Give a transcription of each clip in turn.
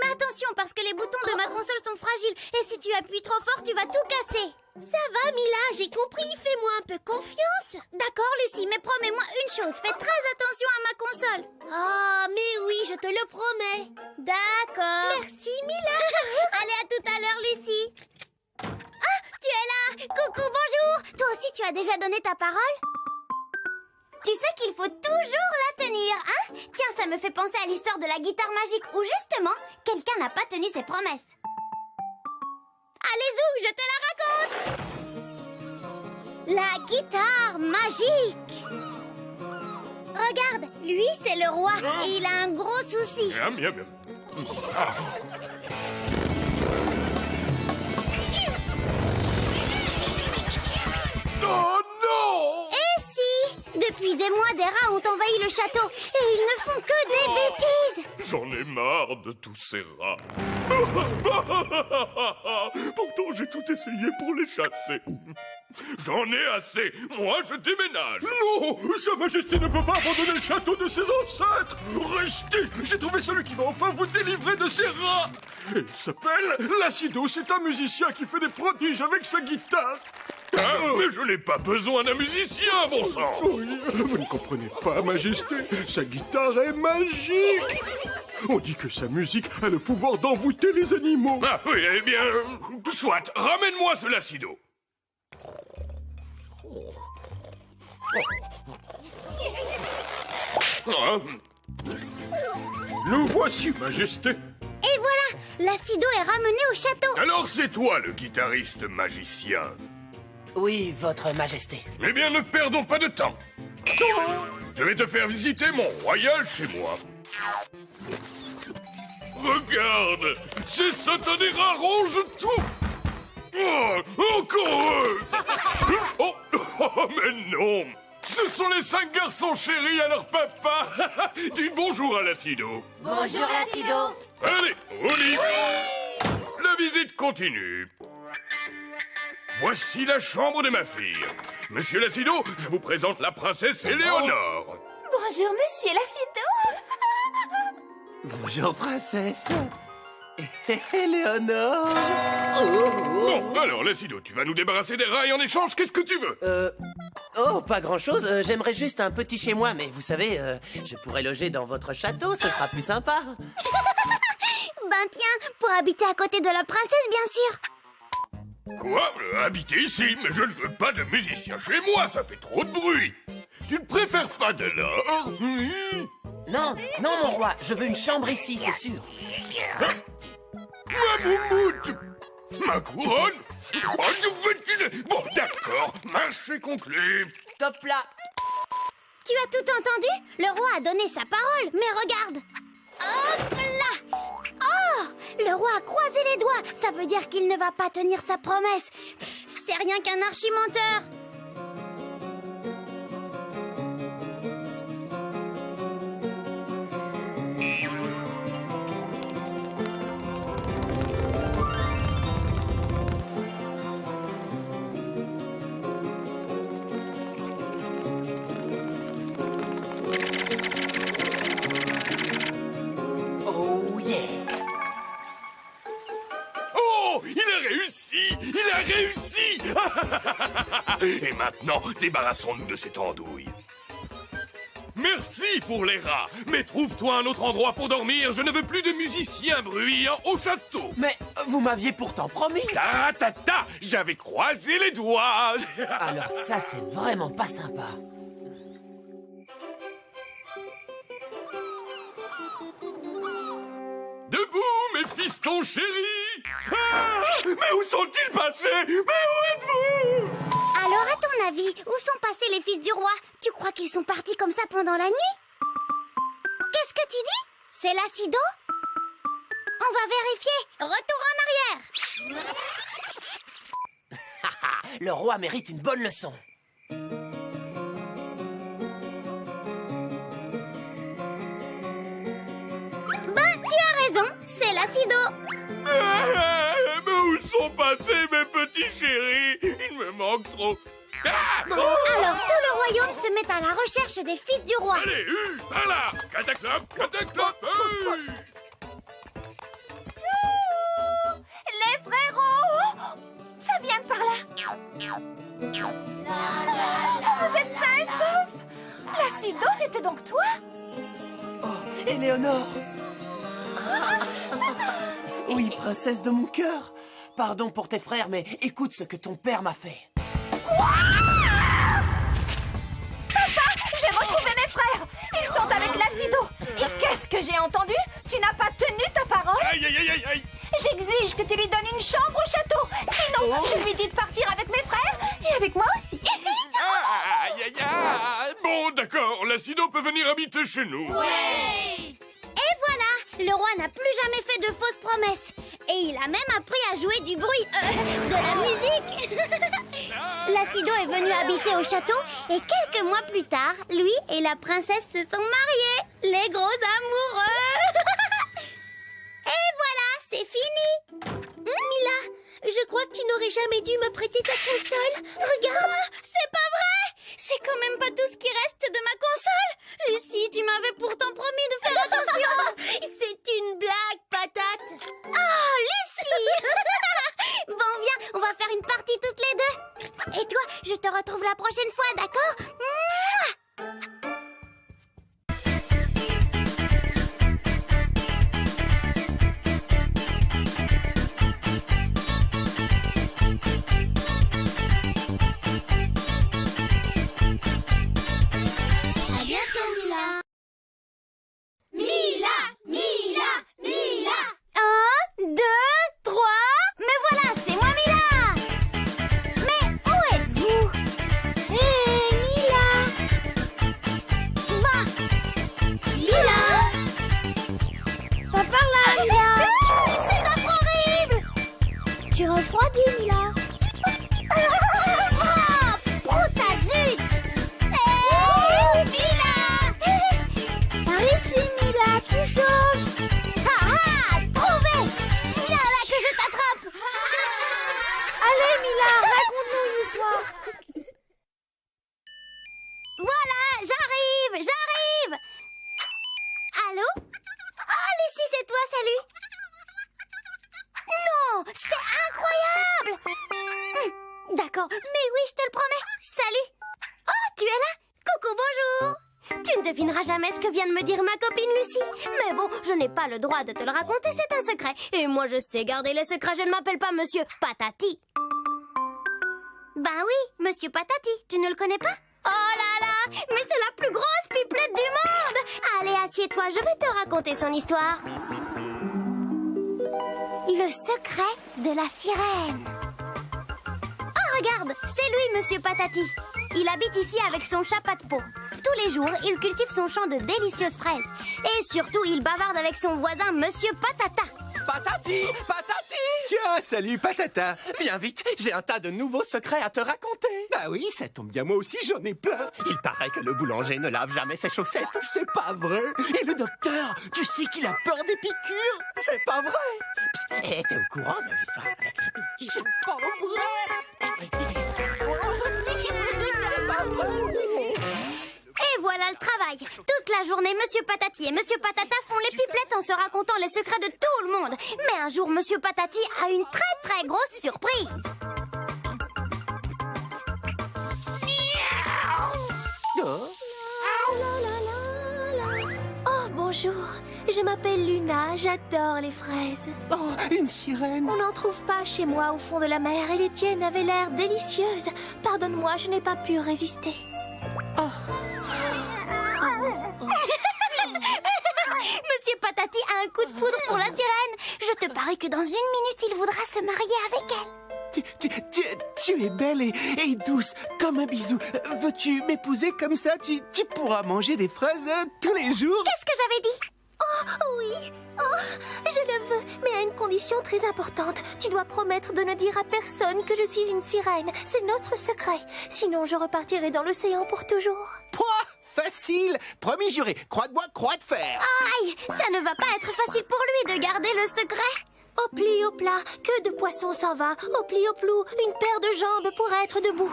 mais attention parce que les boutons de ma console sont fragiles et si tu appuies trop fort, tu vas tout casser. Ça va, Mila, j'ai compris. Fais-moi un peu confiance. D'accord, Lucie, mais promets-moi une chose. Fais très attention à ma console. Ah, mais oui, je te le promets. D'accord. Merci, Mila. Allez, à tout à l'heure, Lucie. Ah, tu es là. Coucou, bonjour. Toi aussi, tu as déjà donné ta parole? Tu sais qu'il faut toujours la tenir, hein? Tiens, ça me fait penser à l'histoire de la guitare magique où, justement, quelqu'un n'a pas tenu ses promesses. Allez, Zou, je te la raconte! La guitare magique! Regarde, lui, c'est le roi et il a un gros souci. Miam, miam, miam. Ah. Oh non! Eh si! Depuis des mois, des rats ont envahi le château et ils ne font que des bêtises! J'en ai marre de tous ces rats. Pourtant, j'ai tout essayé pour les chasser. J'en ai assez. Moi, je déménage. Non, Sa Majesté ne peut pas abandonner le château de ses ancêtres. Restez, j'ai trouvé celui qui va enfin vous délivrer de ces rats. Il s'appelle Lacido, c'est un musicien qui fait des prodiges avec sa guitare. Hein? Mais je n'ai pas besoin d'un musicien, bon sang. Oui, vous ne comprenez pas, Majesté, sa guitare est magique. On dit que sa musique a le pouvoir d'envoûter les animaux. Ah oui, eh bien, soit, ramène-moi ce Lacido. Ah, Nous voici, Majesté. Et voilà! Lacido est ramené au château! alors c'est toi le guitariste magicien. Oui, votre majesté. Eh bien, ne perdons pas de temps. Je vais te faire visiter mon royal chez moi. Regarde, ces satanés rats rongent tout. Oh, encore eux. Oh, oh, mais non. Ce sont les 5 garçons chéris à leur papa. Dis bonjour à Lacido. Bonjour, Lacido. Allez, au lit. La visite continue. Voici la chambre de ma fille. Monsieur Lacido, je vous présente la princesse Éléonore. Bonjour, monsieur Lacido. Bonjour, princesse. Éléonore. Bon, alors Lacido, tu vas nous débarrasser des rats et en échange, qu'est-ce que tu veux? Oh, pas grand-chose. J'aimerais juste un petit chez moi, mais vous savez, je pourrais loger dans votre château, ce sera plus sympa. Ben tiens, pour habiter à côté de la princesse, bien sûr! Quoi? Habiter ici? Mais je ne veux pas de musicien chez moi, ça fait trop de bruit. Tu ne préfères pas de l'or? Non, non, mon roi, je veux une chambre ici, c'est sûr. Ma moumoute! Ma couronne? Oh, bon, d'accord, marché conclu. Top là. Tu as tout entendu? Le roi a donné sa parole, mais regarde! Hop là! Oh! Le roi a croisé les doigts! Ça veut dire qu'il ne va pas tenir sa promesse! Pff, c'est rien qu'un archimenteur! Oh yeah. Oh, il a réussi! Il a réussi! Et maintenant, débarrassons-nous de cette andouille. Merci pour les rats, mais trouve-toi un autre endroit pour dormir. Je ne veux plus de musiciens bruyants au château. Mais vous m'aviez pourtant promis. Ta ta ta, j'avais croisé les doigts. Alors ça, c'est vraiment pas sympa. Debout, mes fistons chéris! Ah, mais où sont-ils passés? Mais où êtes-vous? Alors, à ton avis, où sont passés les fils du roi? Tu crois qu'ils sont partis comme ça pendant la nuit? Qu'est-ce que tu dis? C'est Lacido? On va vérifier. Retour en arrière. Le roi mérite une bonne leçon. Ben, tu as raison. C'est Lacido. Mais où sont passés mes petits chéris? Il me manque trop. Ah, oh, Alors, tout le royaume se met à la recherche des fils du roi. allez, par là! Cataclop, cataclop! Hey. Vous êtes sains et saufs! Lacido, c'était donc toi? Éléonore! Oui, princesse de mon cœur. Pardon pour tes frères, mais écoute ce que ton père m'a fait. J'ai retrouvé mes frères! Ils sont avec Lacido! Et qu'est-ce que j'ai entendu? Tu n'as pas tenu ta parole? Aïe, aïe, aïe, aïe, aïe. J'exige que tu lui donnes une chambre au château! Sinon, je lui dis de partir avec mes frères et avec moi aussi! Aïe, aïe, aïe. Bon, d'accord, Lacido peut venir habiter chez nous. Et voilà, le roi n'a plus jamais fait de fausses promesses. Et il a même appris à jouer du bruit, de la musique. Lacido est venu habiter au château et quelques mois plus tard, lui et la princesse se sont mariés. Les gros amoureux. Et voilà, c'est fini. Mila, je crois que tu n'aurais jamais dû me prêter ta console. Regarde. C'est pas vrai. C'est quand même pas tout ce qui reste de ma console. Lucie, tu m'avais pourtant promis de faire attention. C'est une blague, patate. Oh, Lucie. Bon, viens, on va faire une partie toutes les deux. Et toi, je te retrouve la prochaine fois, d'accord? Mouah. À bientôt, Mila. Mila, Mila, Mila. 1, 2, 3. Mais voilà, c'est moi, Mila. Mais où êtes-vous? Hé, Mila. Bah, Mila. Pas par là, Mila. C'est horrible. Tu refroidis, Mila. Oh, brutazut. Hé, Mila. Par ici, Mila, tu chauffes. Ah ah, trouvé. Viens là que je t'attrape. Allez, Mila, raconte-nous une histoire! Voilà, j'arrive. Allô? Oh, Lucie, c'est toi, salut. Non, c'est incroyable. D'accord, mais oui, je te le promets. Salut. Oh, tu es là? Coucou, bonjour. Tu ne devineras jamais ce que vient de me dire ma copine Lucie. Mais bon, je n'ai pas le droit de te le raconter, c'est un secret. Et moi, je sais garder les secrets, je ne m'appelle pas Monsieur Patati. Ben oui, Monsieur Patati, tu ne le connais pas? Oh là là, mais c'est la plus grosse pipelette du monde! Allez, assieds-toi, je vais te raconter son histoire. Le secret de la sirène. Oh, regarde, c'est lui, Monsieur Patati. Il habite ici avec son chat Pat-Pot. Tous les jours, il cultive son champ de délicieuses fraises. Et surtout, il bavarde avec son voisin, Monsieur Patata. Patati! Patati! Tiens, salut Patata. Viens vite, j'ai un tas de nouveaux secrets à te raconter. Bah oui, ça tombe bien, moi aussi j'en ai plein. Il paraît que le boulanger ne lave jamais ses chaussettes. C'est pas vrai. Et le docteur, tu sais qu'il a peur des piqûres. C'est pas vrai. Psst, et t'es au courant de l'histoire avec les piqûres? C'est pas vrai. Et voilà le travail. Toute la journée, Monsieur Patati et Monsieur Patata font les pipelettes en se racontant les secrets de tout le monde. Mais un jour, Monsieur Patati a une très très grosse surprise. Oh, bonjour. Je m'appelle Luna, j'adore les fraises. Oh, une sirène. On n'en trouve pas chez moi au fond de la mer et les tiennes avaient l'air délicieuses. Pardonne-moi, je n'ai pas pu résister. Monsieur Patati a un coup de foudre pour la sirène. Je te parie que dans une minute, il voudra se marier avec elle. Tu es belle et douce, comme un bisou. Veux-tu m'épouser comme ça? Tu pourras manger des fraises tous les jours. Qu'est-ce que j'avais dit? Oh oui, oh, je le veux, mais à une condition très importante. Tu dois promettre de ne dire à personne que je suis une sirène. C'est notre secret. Sinon, je repartirai dans l'océan pour toujours. Pouah, facile. Promis juré, croix de bois, croix de fer. Aïe, ça ne va pas être facile pour lui de garder le secret. Au pli, au plat, que de poissons s'en va. Au pli, au plou, une paire de jambes pour être debout.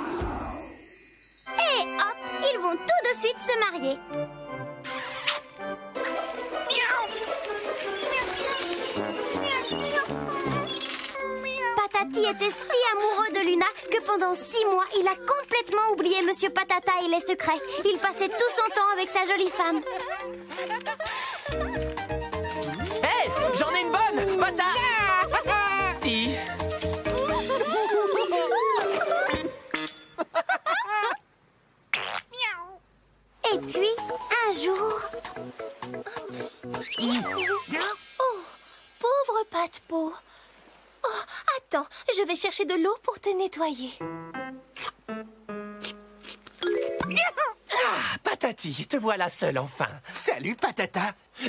Et hop, ils vont tout de suite se marier. Patati Patati était si amoureux de Luna que pendant 6 mois, il a complètement oublié Monsieur Patata et les secrets. Il passait tout son temps avec sa jolie femme. Hé, j'en ai une bonne, Patati. Et puis, un jour... Oh, pauvre Pat-Peau. Oh, attends, je vais chercher de l'eau pour te nettoyer. Ah, Patati, te voilà seule enfin. Salut, Patata.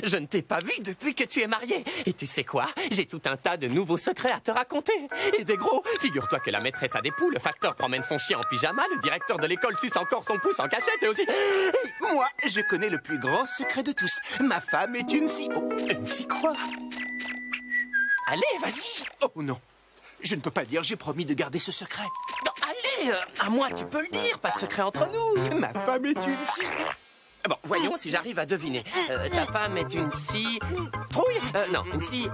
Je ne t'ai pas vu depuis que tu es mariée. Et tu sais quoi? J'ai tout un tas de nouveaux secrets à te raconter. Et des gros. Figure-toi que la maîtresse a des poules, le facteur promène son chien en pyjama, le directeur de l'école suce encore son pouce en cachette et aussi... Moi, je connais le plus grand secret de tous. Ma femme est une scie. Oh, Une scie quoi? Allez, vas-y. oh non. Je ne peux pas le dire, j'ai promis de garder ce secret. Non, allez, à moi tu peux le dire, pas de secret entre nous. Ma femme est une scie. Bon, voyons si j'arrive à deviner. Ta femme est une scie... Trouille? Non, une scie...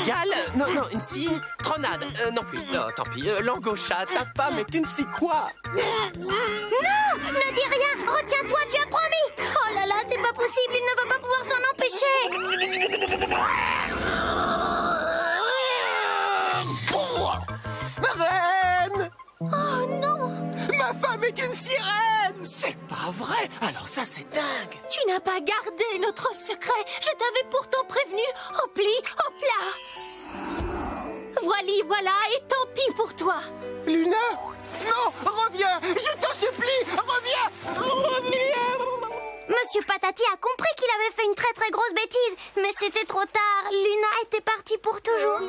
Gale? Non, une scie... Tronade? Non plus. Tant pis. Langauchat, ta femme est une scie quoi? Non! Ne dis rien! Retiens-toi, tu as promis! Oh là là, c'est pas possible, il ne va pas pouvoir s'en empêcher! Reine! Oh non! Ma femme est une sirène! C'est pas vrai. Alors ça, c'est dingue. Tu n'as pas gardé notre secret. Je t'avais pourtant prévenu. En pli, en plat. Voilà, et tant pis pour toi. Luna! Non! Reviens! Je t'en supplie! Reviens! Monsieur Patati a compris qu'il avait fait une très très grosse bêtise, mais c'était trop tard. Luna était partie pour toujours.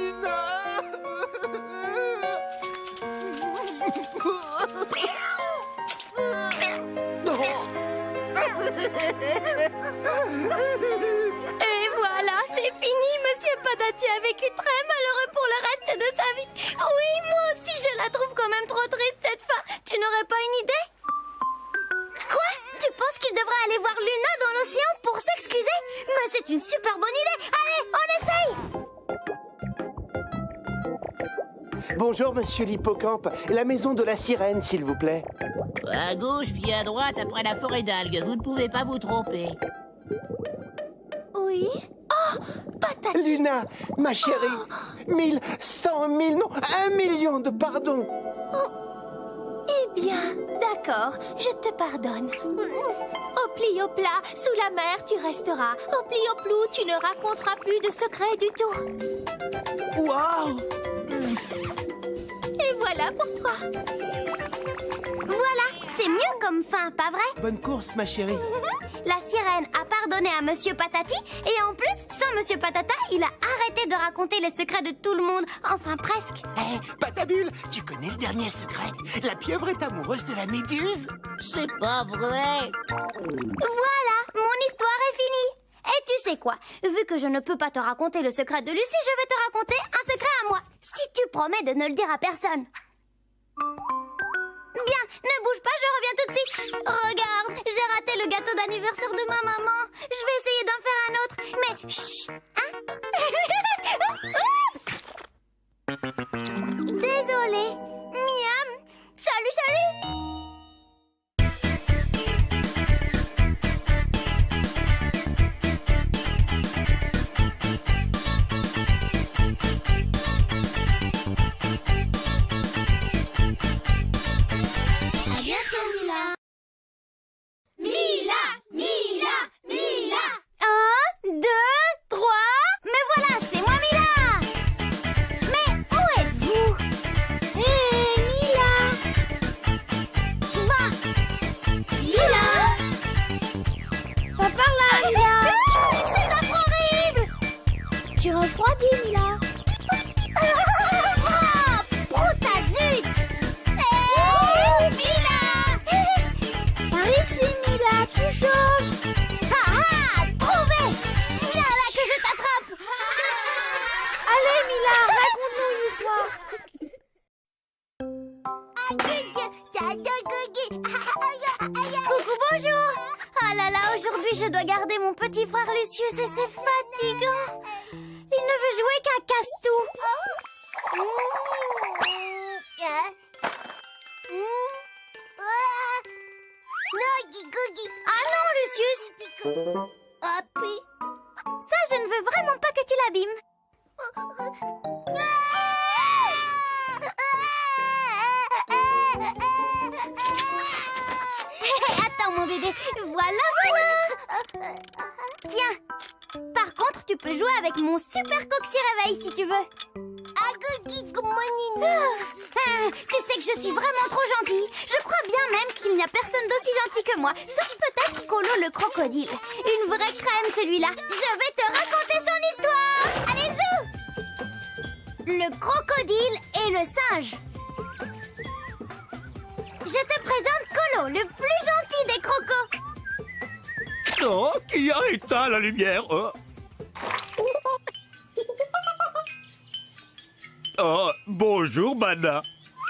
Et voilà, c'est fini. Monsieur Patati a vécu très malheureux pour le reste de sa vie. Oui, moi aussi, je la trouve quand même trop triste, cette fin. Tu n'aurais pas une idée? Quoi? Tu penses qu'il devrait aller voir Luna dans l'océan pour s'excuser? Mais c'est une super bonne idée. Allez, on essaye! Bonjour, monsieur l'hippocampe. La maison de la sirène, s'il vous plaît. À gauche puis à droite après la forêt d'algues. Vous ne pouvez pas vous tromper. Oui. Oh, Patati. Luna, ma chérie. 1000, 100 000, non, 1 million de pardons. Eh bien, d'accord, je te pardonne. Au pli au plat, sous la mer, tu resteras. Au pli au plou, tu ne raconteras plus de secrets du tout. Waouh! Et voilà pour toi. Voilà, c'est mieux comme fin, pas vrai? Bonne course, ma chérie. La sirène a pardonné à Monsieur Patati et en plus, sans Monsieur Patata, il a arrêté de raconter les secrets de tout le monde. Enfin, presque. Hé, Patabule, tu connais le dernier secret? La pieuvre est amoureuse de la méduse. C'est pas vrai. Voilà, mon histoire est finie. Et tu sais quoi? Vu que je ne peux pas te raconter le secret de Lucie, je vais te raconter un secret à moi. Si tu promets de ne le dire à personne. Bien, ne bouge pas, je reviens tout de suite. Regarde, j'ai raté le gâteau d'anniversaire de ma maman. Je vais essayer d'en faire un autre. Mais chut, hein? Oups! Désolée. Miam. Salut, salut. Tu refroidis, Mila. Oh, Brotazut. Mila. Par ici, Mila, tu chauffes. Ah ah, trouvé. Viens là que je t'attrape. Allez, Mila, raconte-nous une histoire. Coucou, bonjour. Ah là là, aujourd'hui je dois garder mon petit frère Lucius et c'est fatigant. Il ne veut jouer qu'à casse-tout. peux jouer avec mon super coxy réveil si tu veux. Tu sais que je suis vraiment trop gentille. Je crois bien même qu'il n'y a personne d'aussi gentil que moi, sauf peut-être Colo le crocodile. Une vraie crème celui-là. Je vais te raconter son histoire. Allez, zou! Le crocodile et le singe. Je te présente Colo, le plus gentil des crocos. Oh, qui a éteint la lumière? Oh, bonjour, Bana.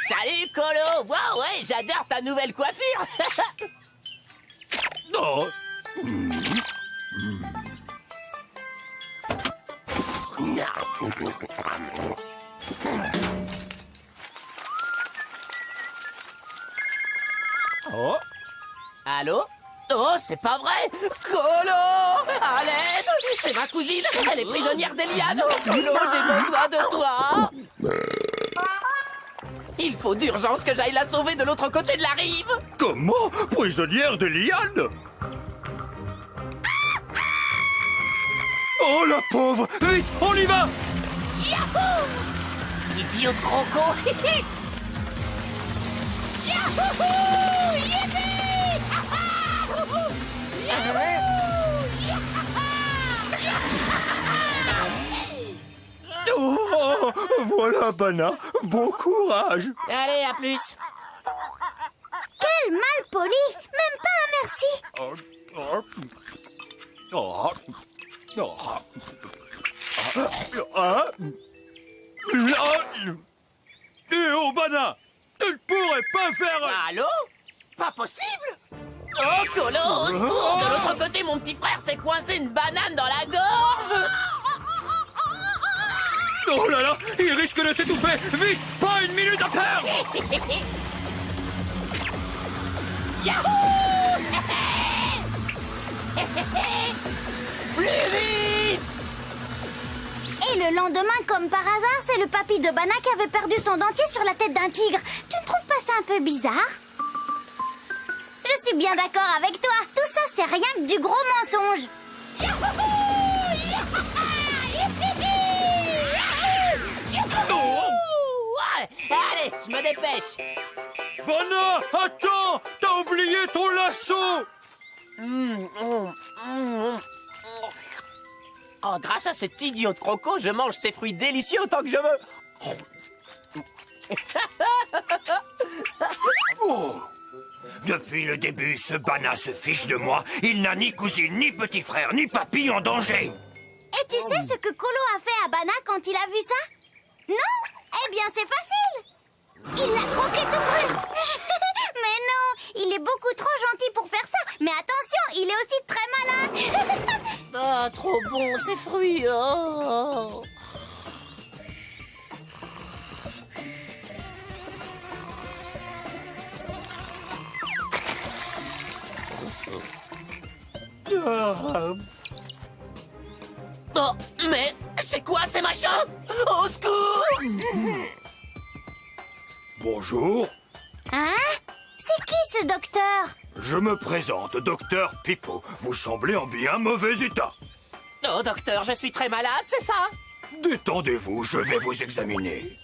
Salut, Colo. Wow, ouais, j'adore ta nouvelle coiffure. Oh. Oh. Allô? Oh, c'est pas vrai! Colo! À l'aide! C'est ma cousine! Elle est prisonnière des lianes! Colo, j'ai besoin de toi! Il faut d'urgence que j'aille la sauver de l'autre côté de la rive! Comment? Prisonnière de liane? Oh, la pauvre! Vite, on y va! Yahoo! Idiot de croco! Yahoo! Yippee! Oh, voilà, Bana. Bon courage. Allez, à plus! Quel mal poli. Même pas un merci. Et oh, Bana, tu ne pourrais pas faire... Allô? Pas possible? Oh, Colo, au secours! De l'autre côté, mon petit frère s'est coincé une banane dans la gorge! Oh là là, il risque de s'étouffer. Vite, pas une minute à perdre. Yahoo! Plus vite! Et le lendemain, comme par hasard, c'est le papy de Bana qui avait perdu son dentier sur la tête d'un tigre. Tu ne trouves pas ça un peu bizarre? Je suis bien d'accord avec toi. Tout ça, c'est rien que du gros mensonge. Allez, je me dépêche. Bana, attends, t'as oublié ton lasso. Oh, grâce à cet idiot de croco, je mange ces fruits délicieux autant que je veux. Oh! Depuis le début, ce Bana se fiche de moi. Il n'a ni cousine, ni petit frère, ni papy en danger. Et tu sais ce que Colo a fait à Bana quand il a vu ça? Non? Eh bien, c'est facile. Il l'a croqué tout cru. Mais non, il est beaucoup trop gentil pour faire ça. Mais attention, il est aussi très malin. Ah, trop bon, ces fruits. Oh. Oh, mais c'est quoi ces machins? Au secours! Bonjour, Hein? C'est qui ce docteur? je me présente, docteur Pipo. Vous semblez en bien mauvais état. Oh, docteur, je suis très malade, c'est ça? Détendez-vous, je vais vous examiner.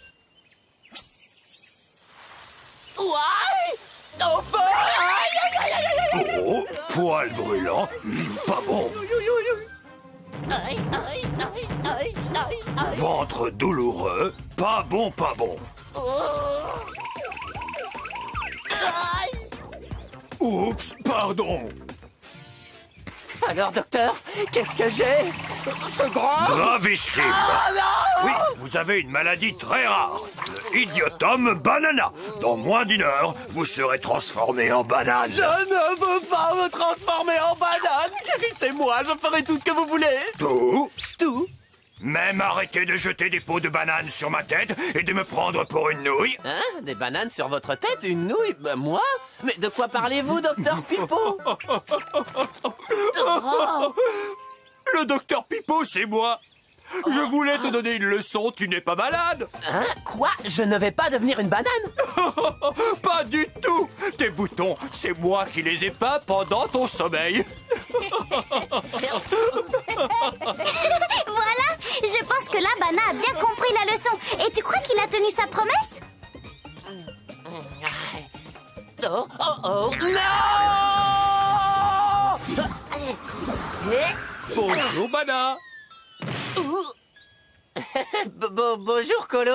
Ouais! Au feu! Aïe, aïe, aïe, aïe, aïe. Oh, poil brûlant, pas bon. Aïe, aïe, aïe, aïe, aïe, aïe. Ventre douloureux, pas bon, pas bon. Oh. Aïe. Oups, pardon. Alors, docteur, qu'est-ce que j'ai? Ce grand... Gravissime. Ah non! Oui, vous avez une maladie très rare, le idiotum banana. Dans moins d'une heure, vous serez transformé en banane. Je ne veux pas me transformer en banane! Guérissez-moi, je ferai tout ce que vous voulez! Tout? Tout? Même arrêter de jeter des pots de banane sur ma tête et de me prendre pour une nouille? Hein? Des bananes sur votre tête? Une nouille? Moi? Mais de quoi parlez-vous, docteur Pipo? Oh. Le docteur Pipo, c'est moi. Je voulais te donner une leçon, tu n'es pas malade. Hein? Quoi? Je ne vais pas devenir une banane? Pas du tout. Tes boutons, c'est moi qui les ai peints pendant ton sommeil. Voilà que là, Bana a bien compris la leçon. Et tu crois qu'il a tenu sa promesse? Oh, oh, oh. Non! Bonjour, Bana. Bonjour, Colo.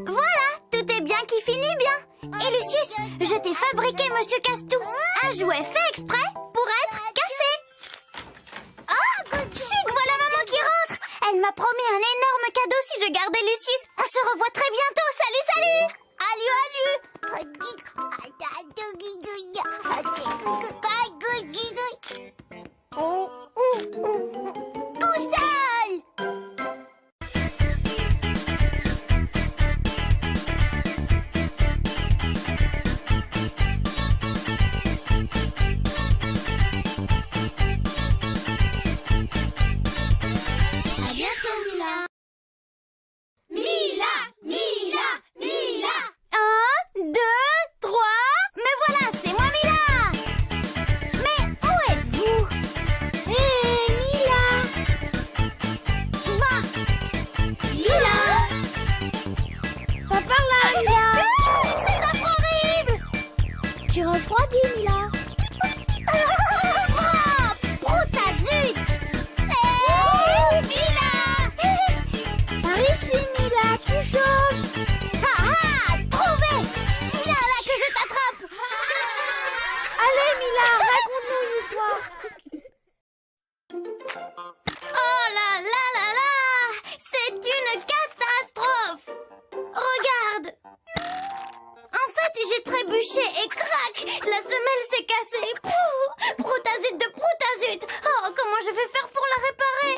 Voilà, tout est bien qui finit bien. Et Lucius, je t'ai fabriqué Monsieur Castou, un jouet fait exprès pour être cassé. Oh, chic, voilà maman qui rentre. Elle m'a promis un énorme cadeau si je gardais Lucius. On se revoit très bientôt. Salut, salut. Tout seul. À bientôt, Mila. Mila. 1, 2, 3. Mais voilà, c'est moi, Mila. Mais où êtes-vous? Hé, Mila. Bah, Mila. Pas par là, Mila. C'est horrible. Tu refroidis, Mila. Brotazut. Mila. Par ici, Mila, tu chauffes. Trouvé. Viens là que je t'attrape. Allez, Mila, raconte-nous une histoire. Oh là là là là. C'est une catastrophe. Regarde. En fait, j'ai trébuché et crac, la semelle s'est cassée. Pouh, broutazut de broutazut. Oh, comment je vais faire pour la réparer?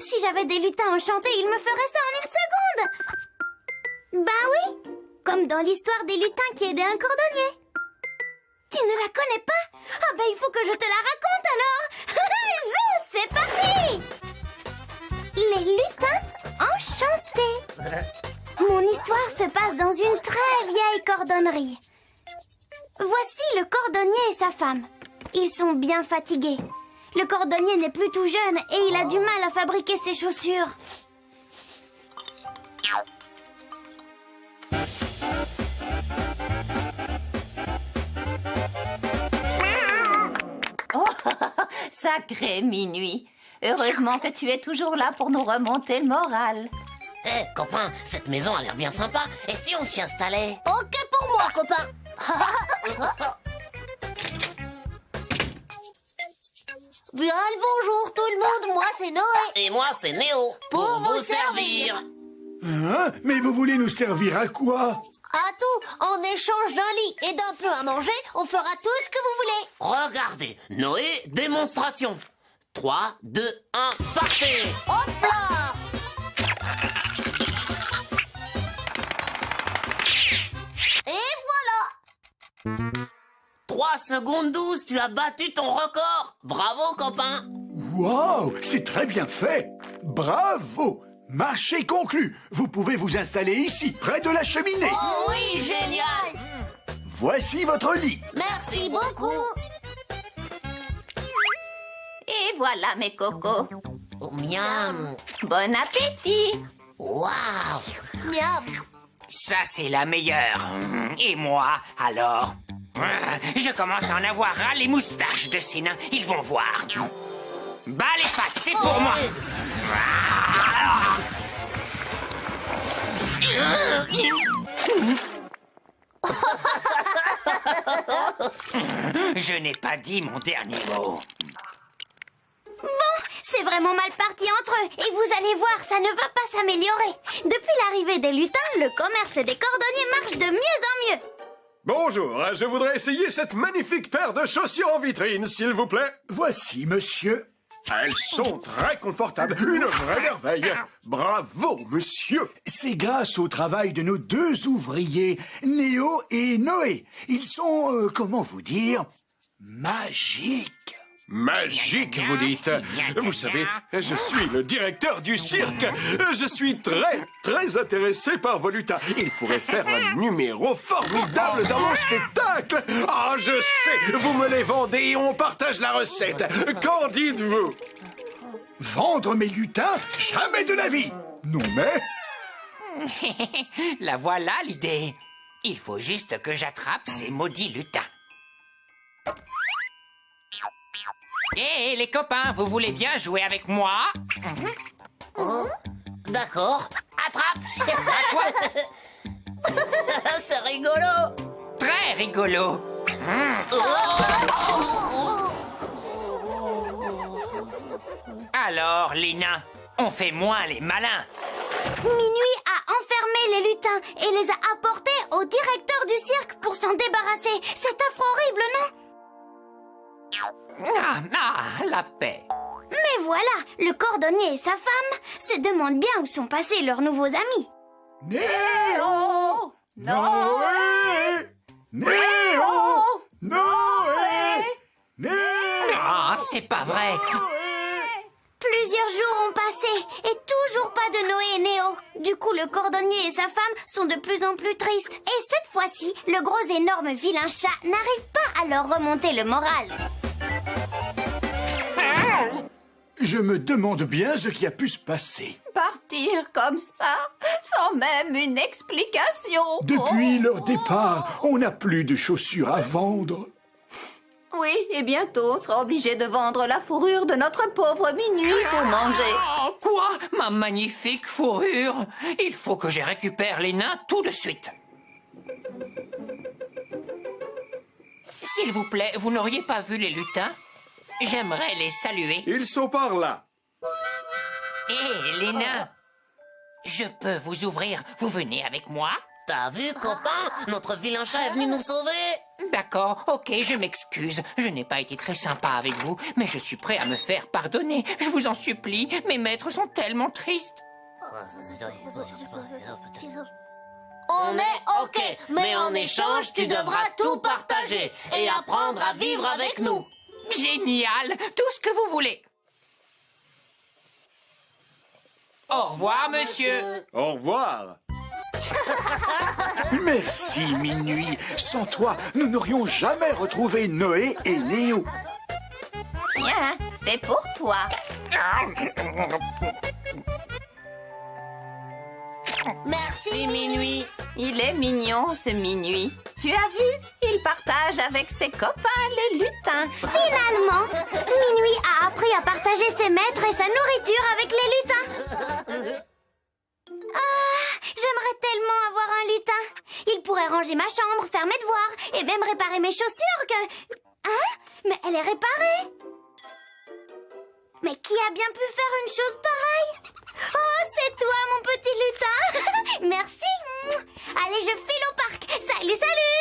Si j'avais des lutins enchantés, ils me feraient ça en une seconde. Bah oui, comme dans l'histoire des lutins qui aidaient un cordonnier. Tu ne la connais pas? Ah bah il faut que je te la raconte alors. Zou, c'est parti. Les lutins enchantés. Mon histoire se passe dans une très vieille cordonnerie. Voici le cordonnier et sa femme. Ils sont bien fatigués. Le cordonnier n'est plus tout jeune et il a du mal à fabriquer ses chaussures. Sacré Minuit. Heureusement que tu es toujours là pour nous remonter le moral. Eh, copain, cette maison a l'air bien sympa. Et si on s'y installait? Ok pour moi, copain. Bien le bonjour tout le monde, moi c'est Noé. Et moi, c'est Néo. Pour vous servir. Hein? Mais vous voulez nous servir à quoi? À tout, en échange d'un lit et d'un peu à manger, on fera tout ce que vous voulez. Regardez, Noé, démonstration. 3, 2, 1, partez! Hop là. Et voilà. 3 secondes 12, tu as battu ton record. Bravo, copain. Wow, c'est très bien fait. Bravo. Marché conclu. Vous pouvez vous installer ici, près de la cheminée. Oh oui, génial. Voici votre lit. Merci beaucoup. Et voilà mes cocos. Oh, miam. Bon appétit. Waouh. Miam. Ça, c'est la meilleure. Et moi, alors? Je commence à en avoir ras les moustaches de ces nains. Ils vont voir. Bah, les pattes, c'est pour moi. Je n'ai pas dit mon dernier mot. C'est vraiment mal parti entre eux. Et vous allez voir, ça ne va pas s'améliorer. Depuis l'arrivée des lutins, le commerce des cordonniers marche de mieux en mieux. Bonjour, je voudrais essayer cette magnifique paire de chaussures en vitrine, s'il vous plaît. Voici, monsieur. Elles sont très confortables, une vraie merveille. Bravo, monsieur. C'est grâce au travail de nos deux ouvriers, Néo et Noé. Ils sont, comment vous dire, magiques. Magique, vous dites. Vous savez, je suis le directeur du cirque. Je suis très intéressé par vos lutins. Ils pourraient faire un numéro formidable dans mon spectacle. Ah, je sais, vous me les vendez et on partage la recette. Qu'en dites-vous? Vendre mes lutins? Jamais de la vie. Non mais... La voilà l'idée. Il faut juste que j'attrape ces maudits lutins. Hé, les copains, vous voulez bien jouer avec moi? D'accord. Attrape. À quoi? C'est rigolo. Très rigolo. Alors, les nains, on fait moins les malins. Minuit a enfermé les lutins et les a apportés au directeur du cirque pour s'en débarrasser. C'est affreux horrible, non? La paix. Mais voilà, le cordonnier et sa femme se demandent bien où sont passés leurs nouveaux amis. Néo! Noé! Néo! Noé! Néo! Ah, c'est pas vrai. Plusieurs jours ont passé et toujours pas de Noé et Néo. Du coup, le cordonnier et sa femme sont de plus en plus tristes. Et cette fois-ci, le gros énorme vilain chat n'arrive pas à leur remonter le moral. Je me demande bien ce qui a pu se passer. Partir comme ça, sans même une explication. Depuis leur départ, on n'a plus de chaussures à vendre. Oui, et bientôt on sera obligé de vendre la fourrure de notre pauvre Minuit pour manger. Oh, quoi? Ma magnifique fourrure? Il faut que je récupère les nains tout de suite. S'il vous plaît, vous n'auriez pas vu les lutins? J'aimerais les saluer. Ils sont par là. Hé, les nains! Je peux vous ouvrir, vous venez avec moi? T'as vu, copain? Notre vilain chat est venu nous sauver. D'accord, ok, je m'excuse. Je n'ai pas été très sympa avec vous, mais je suis prêt à me faire pardonner. Je vous en supplie, mes maîtres sont tellement tristes. On est ok, mais en échange, tu devras tout partager et apprendre à vivre avec nous. Génial, tout ce que vous voulez. Au revoir, monsieur. Au revoir. Merci, Minuit. Sans toi, nous n'aurions jamais retrouvé Noé et Néo. Tiens, c'est pour toi. Merci, Minuit. Il est mignon, ce Minuit. Tu as vu? Il partage avec ses copains les lutins. Finalement, Minuit a appris à partager ses maîtres et sa nourriture avec les lutins. Ah, j'aimerais tellement avoir un lutin. Il pourrait ranger ma chambre, faire mes devoirs et même réparer mes chaussures que... Hein? Mais elle est réparée. Mais qui a bien pu faire une chose pareille? Oh, c'est toi, mon petit lutin. Merci. Allez, je file au parc. Salut, salut.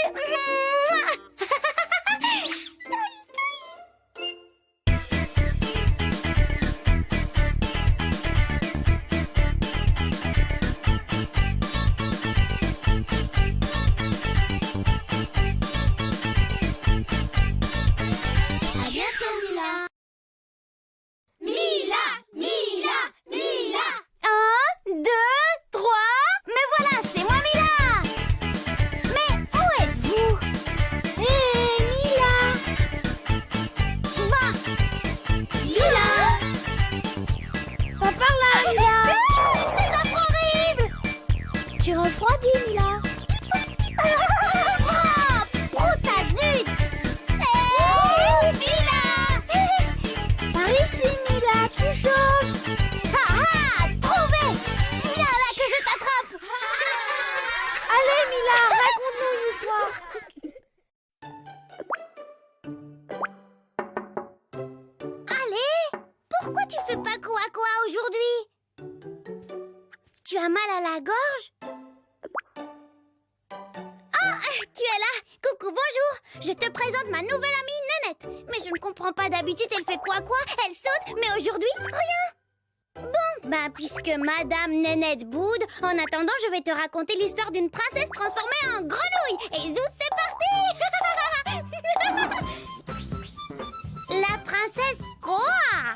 À bientôt, Mila. Mila, Mila, Mila. 1, 2, 3. Mais voilà, c'est moi, Mila. Mais où êtes-vous? Hé, Mila. Bah, Mila. Pas par là, Mila. C'est affreux horrible. Tu refroidis, Mila. Ah, brutazut. Hé, Mila. Par ici, Mila, tu chauffes. Ah ah, trouvé. Viens là que je t'attrape. Allez, Mila, raconte-nous une histoire. Allez, pourquoi tu fais pas quoi aujourd'hui? Tu as mal à la gorge? Ah, tu es là. Coucou, bonjour. Je te présente ma nouvelle amie Nénette. Mais je ne comprends pas, d'habitude elle fait quoi? Elle saute, mais aujourd'hui, rien. Bon, ben puisque Madame Nénette boude, en attendant, je vais te raconter l'histoire d'une princesse transformée en grenouille. Et zou, c'est parti. La princesse princesse Koa.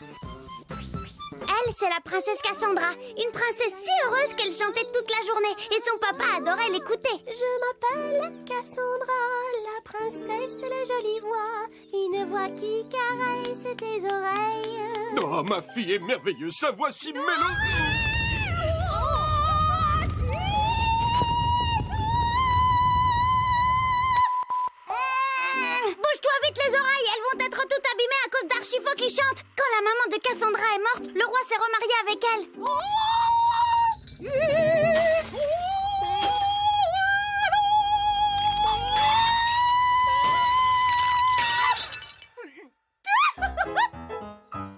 Elle, c'est la princesse Cassandra, une princesse si heureuse qu'elle chantait toute la journée et son papa adorait l'écouter. Je m'appelle Cassandra, la princesse et la jolie voix, une voix qui caresse tes oreilles. Oh, ma fille est merveilleuse, sa voix si mélodique. Bouge-toi vite les oreilles, elles vont être toutes abîmées à cause d'Archifo qui chante. Quand la maman de Cassandra est morte, le roi s'est remarié avec elle.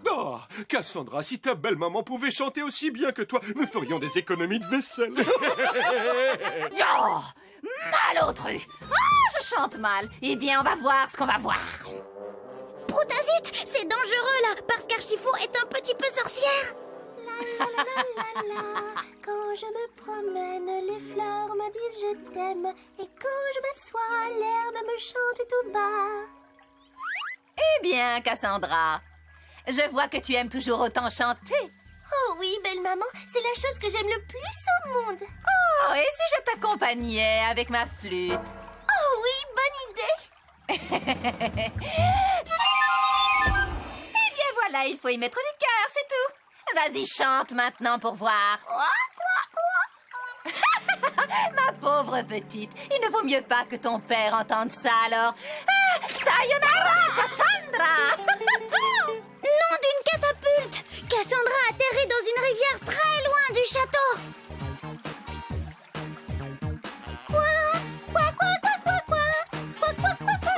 Oh, Cassandra, si ta belle-maman pouvait chanter aussi bien que toi, nous ferions des économies de vaisselle. Oh, malotru. Ah, je chante mal. Eh bien, on va voir ce qu'on va voir. Proutazut, c'est dangereux là, parce qu'Archifo est un petit peu sorcière. La la la la la. Quand je me promène, les fleurs me disent je t'aime. Et quand je m'assois, l'herbe me chante tout bas. Eh bien, Cassandra, je vois que tu aimes toujours autant chanter. Oh oui, belle maman, c'est la chose que j'aime le plus au monde. Oh, et si je t'accompagnais avec ma flûte? Oh oui, bonne idée. Eh bien voilà, il faut y mettre du cœur, c'est tout. Vas-y, chante maintenant pour voir. Ma pauvre petite, il ne vaut mieux pas que ton père entende ça alors. Ah, sayonara, Cassandra. Nom d'une catapulte, Cassandra atterrit dans une rivière très loin du château.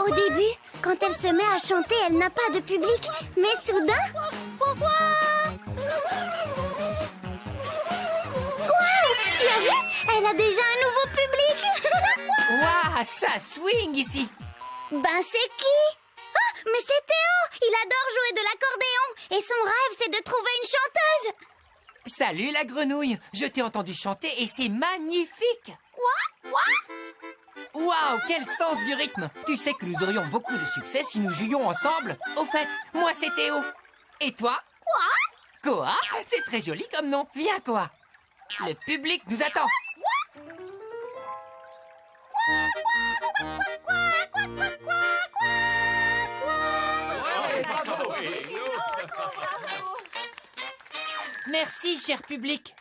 Au début, quand elle se met à chanter, elle n'a pas de public. Mais soudain... Waouh, tu as vu? Elle a déjà un nouveau public. Waouh, ça swing ici. Ben c'est qui? Ah, mais c'est Théo. Il adore jouer de l'accordéon. Et son rêve, c'est de trouver une chanteuse. Salut la grenouille, je t'ai entendu chanter et c'est magnifique. Quoi? Waouh, quel sens du rythme. Tu sais que nous aurions beaucoup de succès si nous jouions ensemble. Au fait, moi c'est Théo. Et toi? Quoi? Koa, c'est très joli comme nom. Viens Koa. Le public nous attend. Merci, cher public.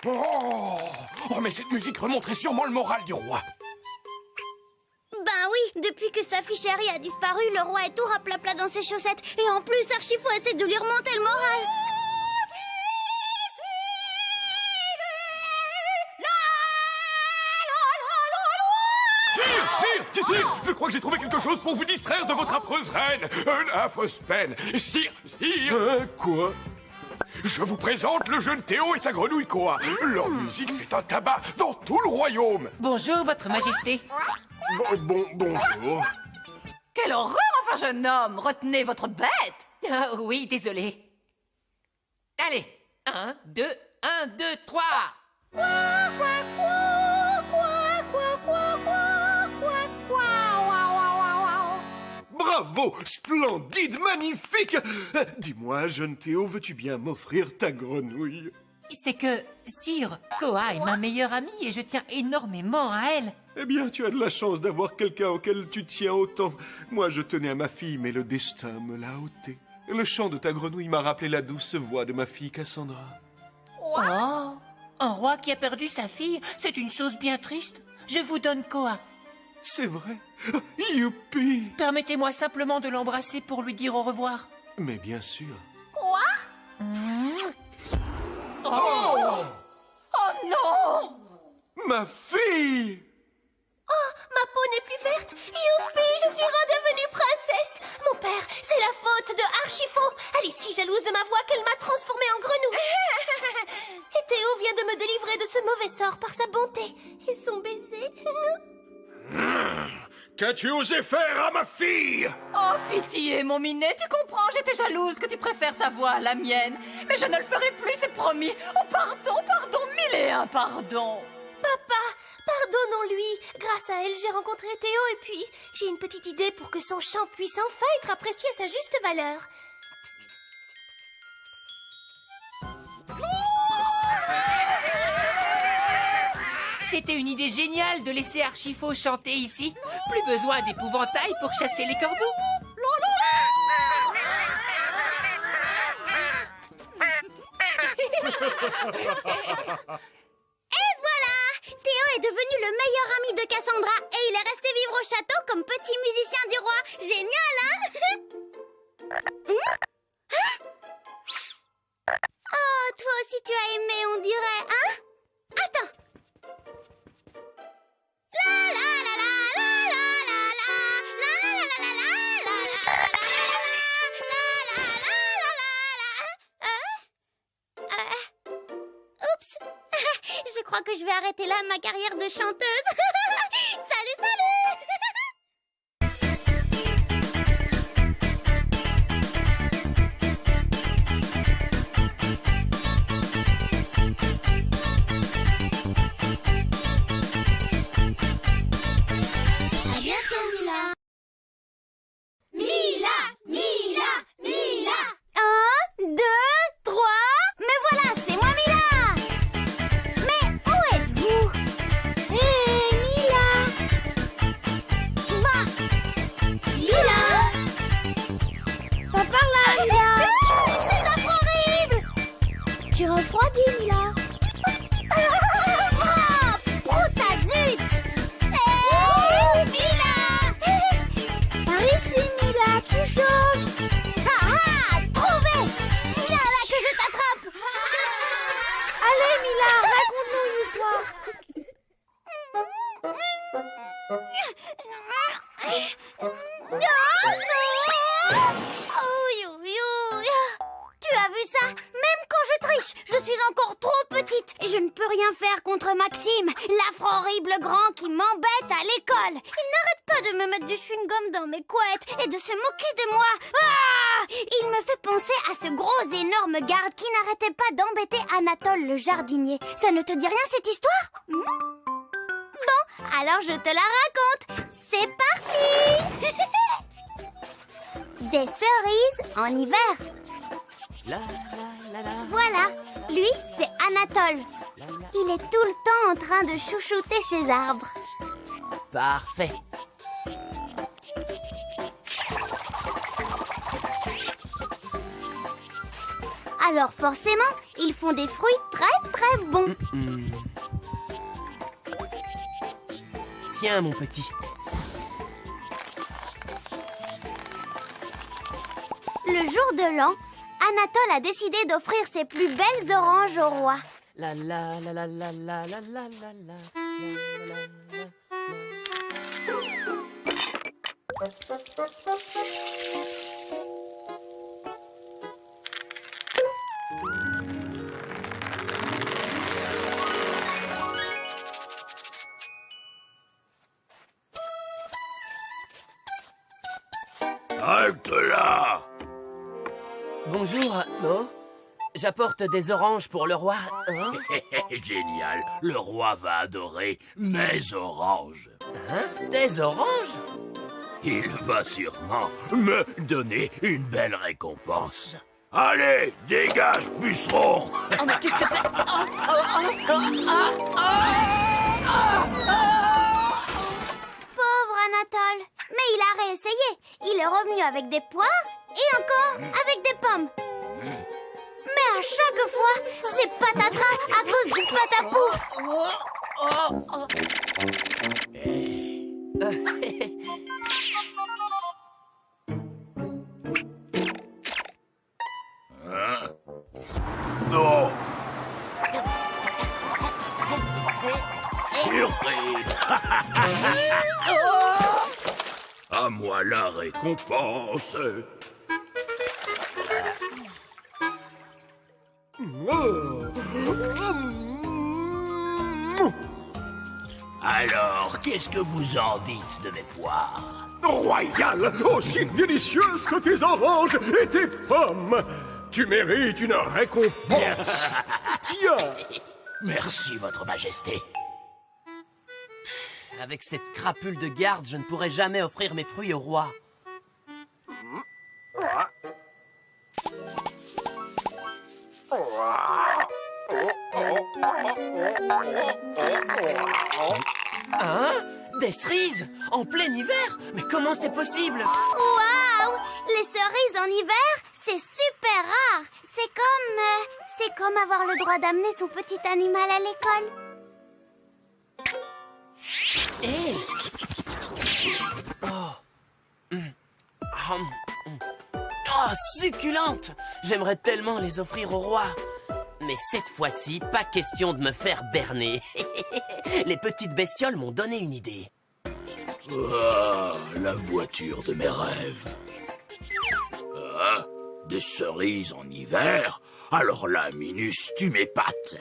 Oh, mais cette musique remonterait sûrement le moral du roi. Ben oui, depuis que sa fille chérie a disparu, le roi est tout raplapla dans ses chaussettes. Et en plus, Archifo essaie de lui remonter le moral. Sire, je crois que j'ai trouvé quelque chose pour vous distraire de votre affreuse reine. Une affreuse peine. Sire, Quoi? je vous présente le jeune Théo et sa grenouille Koa. Leur musique fait un tabac dans tout le royaume. Bonjour, votre majesté. Bonjour. Quelle horreur, enfin, jeune homme. Retenez votre bête. Ah oui, désolé. Allez, 1, 2, 1, 2, 3. Bravo, splendide, magnifique. Dis-moi, jeune Théo, veux-tu bien m'offrir ta grenouille? C'est que, sire, Koa est ma meilleure amie et je tiens énormément à elle. Eh bien, tu as de la chance d'avoir quelqu'un auquel tu tiens autant. Moi, je tenais à ma fille, mais le destin me l'a ôté. Le chant de ta grenouille m'a rappelé la douce voix de ma fille Cassandra. Oh, un roi qui a perdu sa fille, c'est une chose bien triste. Je vous donne Koa. C'est vrai? Youpi! Permettez-moi simplement de l'embrasser pour lui dire au revoir. Mais bien sûr. Oh non! Ma fille! Ma peau n'est plus verte. Youpi, je suis redevenue princesse. Mon père, c'est la faute de Archifo. Elle est si jalouse de ma voix qu'elle m'a transformée en grenouille. Et Théo vient de me délivrer de ce mauvais sort par sa bonté et son baiser. Qu'as-tu osé faire à ma fille? Oh, pitié, mon minet, tu comprends, j'étais jalouse que tu préfères sa voix à la mienne. Mais je ne le ferai plus, c'est promis. Oh, pardon, 1001 pardon. Papa, pardonnons-lui. Grâce à elle, j'ai rencontré Théo et puis j'ai une petite idée pour que son chant puisse enfin être apprécié à sa juste valeur. C'était une idée géniale de laisser Archifaux chanter ici. Plus besoin d'épouvantail pour chasser les corbeaux. Et voilà! Théo est devenu le meilleur ami de Cassandra et il est resté vivre au château comme petit musicien du roi. Génial, hein? Oh, toi aussi tu as aimé, on dirait, hein? Attends! La la la la la la la la la la la la la Oups! Je crois que je vais arrêter là ma carrière de chanteuse. Salut, salut! À bientôt, Mila. Mila, Mila, Mila. 1, 2, 3. Mais voilà, c'est moi, Mila. Mais où êtes-vous? Hé, Mila. Bah, Mila. Pas par là, Mila. C'est horrible. Tu refroidis, Mila. Ah, Protazut. Mila. Par ici, Mila, tu chauffes. Ah ah, trouvé. Viens là que je t'attrape. Allez, Mila, raconte-nous une histoire. Tu as vu ça? Même quand je triche, je suis encore trop petite. Je ne peux rien faire contre Maxime, l'affreux horrible grand qui m'embête à l'école. Il n'arrête pas de me mettre du chewing-gum dans mes couettes et de se moquer de moi. Ah! Il me fait penser à ce gros énorme garde qui n'arrêtait pas d'embêter Anatole le jardinier. Ça ne te dit rien cette histoire? Bon, alors je te la raconte. C'est parti. Des cerises en hiver. La, la, la, la. Voilà, lui, c'est Anatole. Il est tout le temps en train de chouchouter ses arbres. Parfait. Alors forcément, ils font des fruits très très bons. Tiens, mon petit. Le jour de l'an, Anatole a décidé d'offrir ses plus belles oranges au roi. La la la la la la la la la la. Halte là! Bonjour, non? J'apporte des oranges pour le roi. Hein? Génial, le roi va adorer mes oranges. Hein? Des oranges? Il va sûrement me donner une belle récompense. Allez, dégage, puceron! Oh, mais qu'est-ce que c'est? Pauvre Anatole. Mais il a réessayé. Il est revenu avec des poires et encore avec des pommes. Mais à chaque fois, c'est patatras à cause du patapouf. Non! Surprise! À moi la récompense! Alors, qu'est-ce que vous en dites de mes poires? Royal, aussi délicieuse que tes oranges et tes pommes. Tu mérites une récompense. Tiens. Merci, votre majesté. Avec cette crapule de garde, je ne pourrai jamais offrir mes fruits au roi. Hein? Des cerises? En plein hiver? Mais comment c'est possible? Waouh! Les cerises en hiver, c'est super rare. C'est comme avoir le droit d'amener son petit animal à l'école. Hé! Oh, succulente! J'aimerais tellement les offrir au roi. Mais cette fois-ci, pas question de me faire berner. Les petites bestioles m'ont donné une idée. Ah, la voiture de mes rêves. Ah, des cerises en hiver? Alors là, Minus, tu m'épates.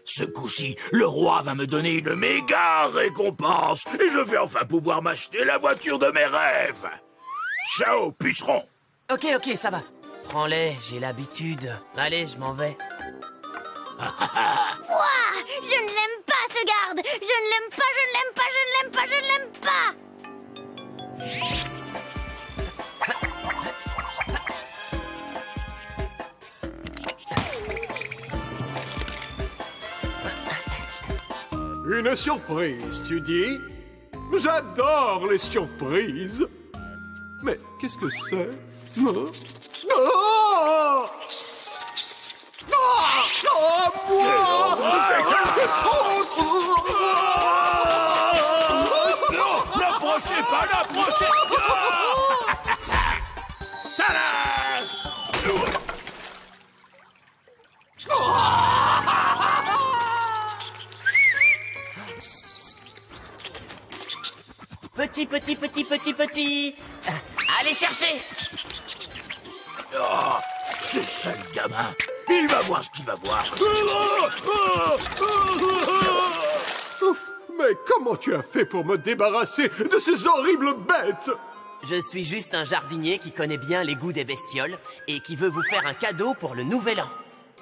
Ce coup-ci, le roi va me donner une méga récompense et je vais enfin pouvoir m'acheter la voiture de mes rêves. Ciao, puceron. Ok, ça va. Prends-les, j'ai l'habitude. Allez, je m'en vais. Ouah! Je ne l'aime pas, ce garde! Je ne l'aime pas, je ne l'aime pas, je ne l'aime pas, je ne l'aime pas! Une surprise, tu dis? J'adore les surprises. Mais qu'est-ce que c'est? Oh! Moi! Fais quelque chose! Non, n'approchez pas, n'approchez pas. Tada! Petit. Allez chercher! Oh, ce sale gamin, il va voir ce qu'il va voir. Ouf, mais comment tu as fait pour me débarrasser de ces horribles bêtes? Je suis juste un jardinier qui connaît bien les goûts des bestioles et qui veut vous faire un cadeau pour le nouvel an.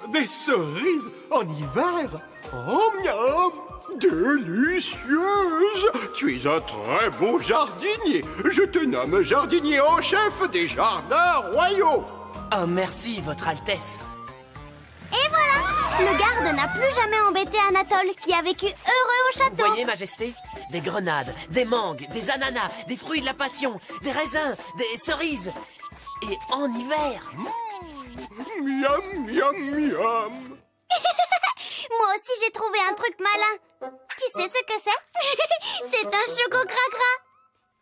Des cerises en hiver? Oh, miam! Délicieuse! Tu es un très beau jardinier. Je te nomme jardinier en chef des jardins royaux. Oh, merci, Votre Altesse. Et voilà! Le garde n'a plus jamais embêté Anatole, qui a vécu heureux au château. Vous voyez, Majesté? Des grenades, des mangues, des ananas, des fruits de la passion, des raisins, des cerises. Et en hiver. Miam, miam, miam. Moi aussi, j'ai trouvé un truc malin. Tu sais ce que c'est? C'est un choco-cracra.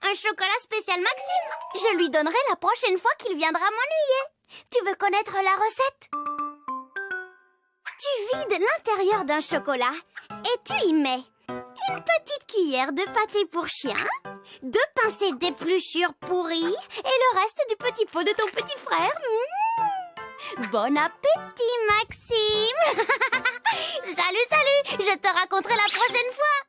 Un chocolat spécial Maxime. Je lui donnerai la prochaine fois qu'il viendra m'ennuyer. Tu veux connaître la recette? Tu vides l'intérieur d'un chocolat et tu y mets une petite cuillère de pâté pour chien, 2 pincées d'épluchures pourries et le reste du petit pot de ton petit frère. Bon appétit, Maxime. Salut, je te raconterai la prochaine fois.